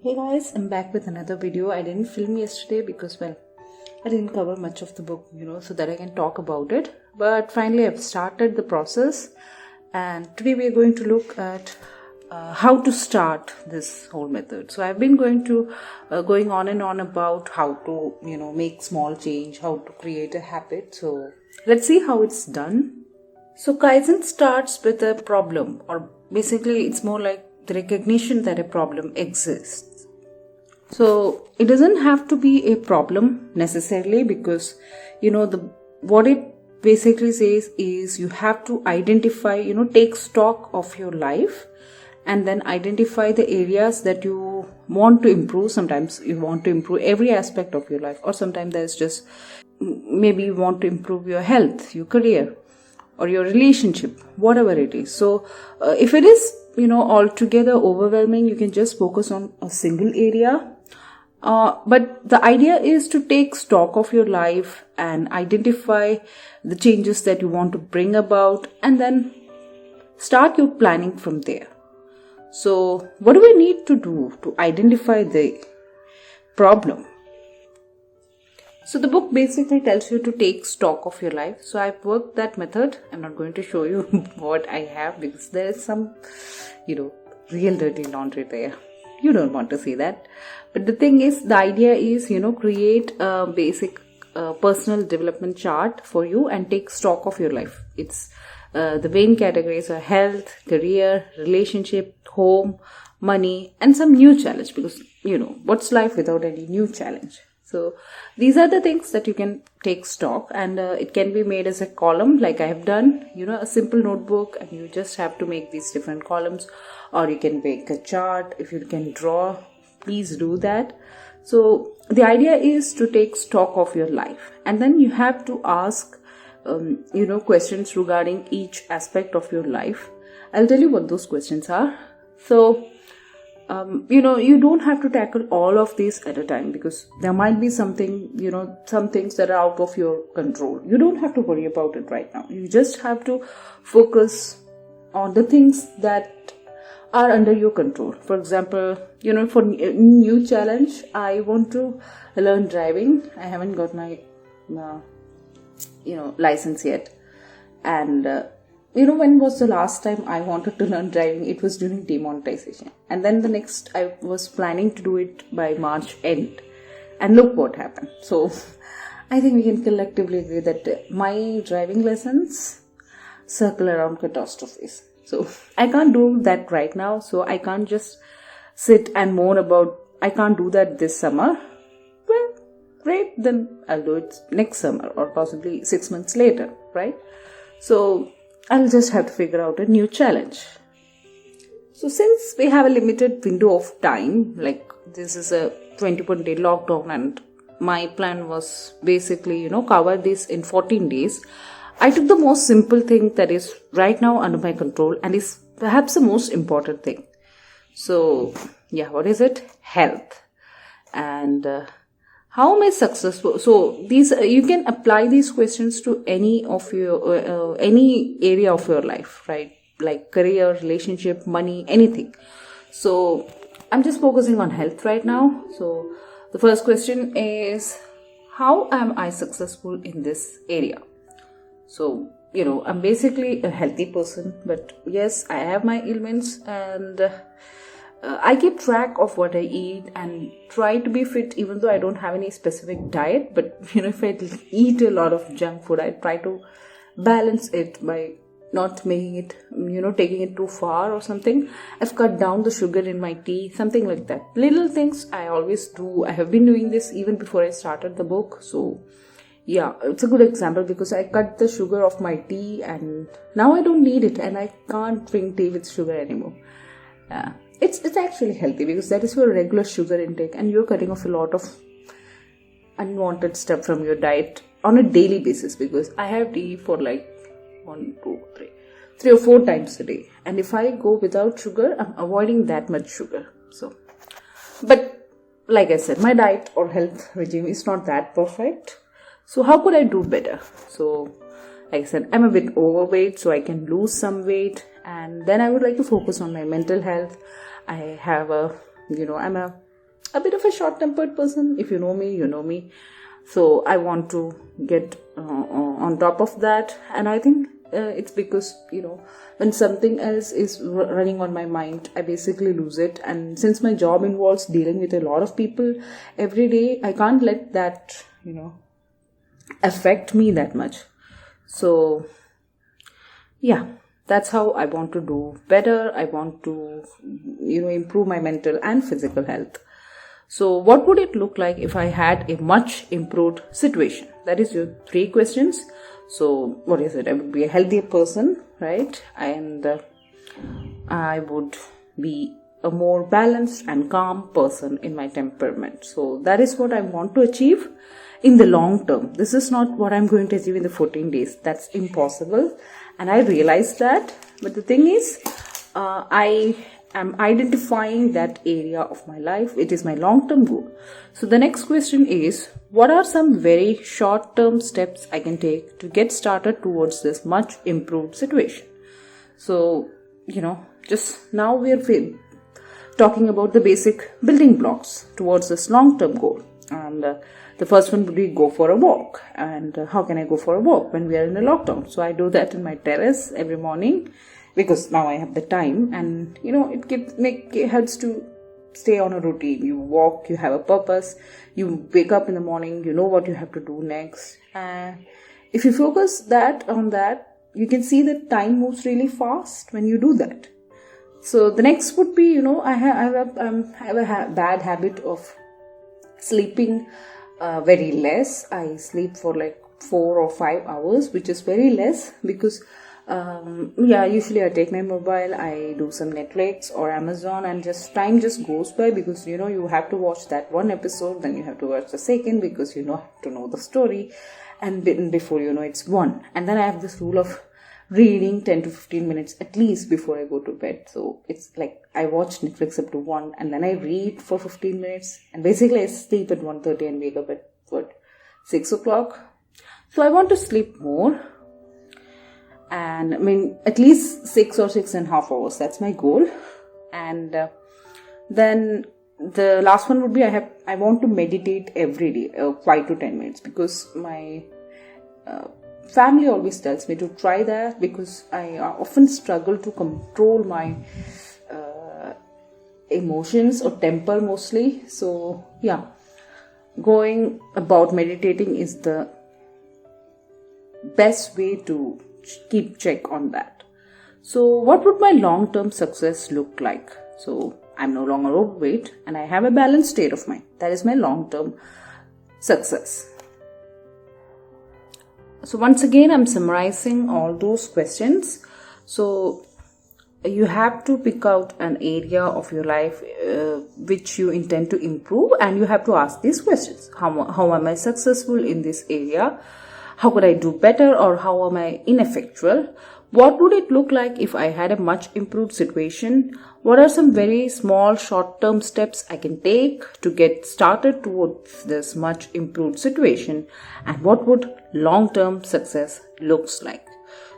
Hey guys, I'm back with another video. I didn't film yesterday because, well, I didn't cover much of the book, so that I can talk about it. But finally, I've started the process, and today we are going to look at how to start this whole method. So I've been going on and on about how to, make small change, how to create a habit. So let's see how it's done. So Kaizen starts with a problem, or basically it's more like the recognition that a problem exists. So it doesn't have to be a problem necessarily, because what it basically says is you have to identify, take stock of your life and then identify the areas that you want to improve. Sometimes you want to improve every aspect of your life, or sometimes there's just maybe you want to improve your health, your career, or your relationship, whatever it is. So if it is altogether overwhelming, you can just focus on a single area. But the idea is to take stock of your life and identify the changes that you want to bring about, and then start your planning from there. So what do we need to do to identify the problem? So the book basically tells you to take stock of your life. So I've worked that method. I'm not going to show you what I have, because there is some, real dirty laundry there. You don't want to see that. But the thing is, the idea is, create a basic personal development chart for you and take stock of your life. It's the main categories are health, career, relationship, home, money, and some new challenge, because, what's life without any new challenge? So these are the things that you can take stock, and it can be made as a column like I have done, a simple notebook, and you just have to make these different columns, or you can make a chart. If you can draw, please do that. So the idea is to take stock of your life, and then you have to ask, questions regarding each aspect of your life. I'll tell you what those questions are. So you don't have to tackle all of these at a time, because there might be something, some things that are out of your control. You don't have to worry about it right now. You just have to focus on the things that are under your control. For example, for a new challenge, I want to learn driving. I haven't got my, license yet. And, when was the last time I wanted to learn driving? It was during demonetization. And then the next, I was planning to do it by March end. And look what happened. So I think we can collectively agree that my driving lessons circle around catastrophes. So I can't do that right now. So I can't just sit and moan about, I can't do that this summer. Well, great, then I'll do it next summer, or possibly 6 months later, right? So I'll just have to figure out a new challenge. So since we have a limited window of time, like this is a 21-day lockdown, and my plan was basically, cover this in 14 days. I took the most simple thing that is right now under my control and is perhaps the most important thing. So yeah, what is it? Health. And how am I successful? So these you can apply these questions to any of your any area of your life, right? Like career, relationship, money, anything. So I'm just focusing on health right now. So the first question is, how am I successful in this area? So, I'm basically a healthy person, but yes, I have my ailments, and I keep track of what I eat and try to be fit, even though I don't have any specific diet. But, if I eat a lot of junk food, I try to balance it by not making it, taking it too far or something. I've cut down the sugar in my tea, something like that. Little things I always do. I have been doing this even before I started the book. So yeah, it's a good example, because I cut the sugar of my tea and now I don't need it, and I can't drink tea with sugar anymore. It's actually healthy, because that is your regular sugar intake, and you're cutting off a lot of unwanted stuff from your diet on a daily basis, because I have tea for like 3 or 4 times a day, and if I go without sugar, I'm avoiding that much sugar. So, but like I said, my diet or health regime is not that perfect. So how could I do better? So like I said, I'm a bit overweight, so I can lose some weight, and then I would like to focus on my mental health. I have I'm a a bit of a short-tempered person. If you know me, you know me. So I want to get on top of that. And I think it's because, when something else is running on my mind, I basically lose it. And since my job involves dealing with a lot of people every day, I can't let that, affect me that much. So, yeah, that's how I want to do better. I want to, improve my mental and physical health. So what would it look like if I had a much improved situation? That is your 3 questions. So what is it? I would be a healthier person, right? And I would be a more balanced and calm person in my temperament. So that is what I want to achieve in the long term. This is not what I'm going to achieve in the 14 days. That's impossible. And I realize that. But the thing is, I am identifying that area of my life. It is my long-term goal. So the next question is, what are some very short-term steps I can take to get started towards this much improved situation? So, just now we are talking about the basic building blocks towards this long-term goal. And the first one would be go for a walk. And how can I go for a walk when we are in a lockdown? So I do that in my terrace every morning, because now I have the time, and it helps to stay on a routine. You walk, you have a purpose, you wake up in the morning, you know what you have to do next. If you focus on that, you can see that time moves really fast when you do that. So the next would be, I have a bad habit of sleeping very less. I sleep for like 4 or 5 hours, which is very less, because usually I take my mobile, I do some Netflix or Amazon, and time just goes by, because you have to watch that one episode, then you have to watch the second, because have to know the story, and before it's 1. And then I have this rule of reading 10 to 15 minutes at least before I go to bed. So it's like I watch Netflix up to 1, and then I read for 15 minutes, and basically I sleep at 1:30 and wake up at 6 o'clock. So I want to sleep more. And at least 6 or 6.5 hours. That's my goal. And then the last one would be I want to meditate every day, 5 to 10 minutes, because my family always tells me to try that, because I often struggle to control my emotions or temper mostly. So yeah, going about meditating is the best way to keep check on that. So what would my long-term success look like? So I'm no longer overweight and I have a balanced state of mind. That is my long-term success. So once again, I'm summarizing all those questions. So you have to pick out an area of your life which you intend to improve, and you have to ask these questions. How am I successful in this area? How could I do better, or how am I ineffectual? What would it look like if I had a much improved situation? What are some very small short-term steps I can take to get started towards this much improved situation? And what would long-term success looks like?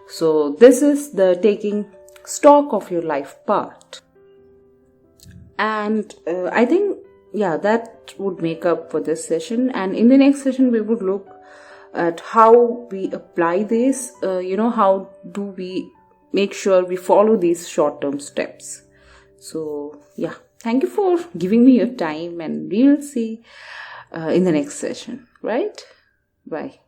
So this is the taking stock of your life part. And I think, that would make up for this session. And in the next session, we would look at how we apply this, how do we make sure we follow these short-term steps. So, thank you for giving me your time, and we will see in the next session, right? Bye.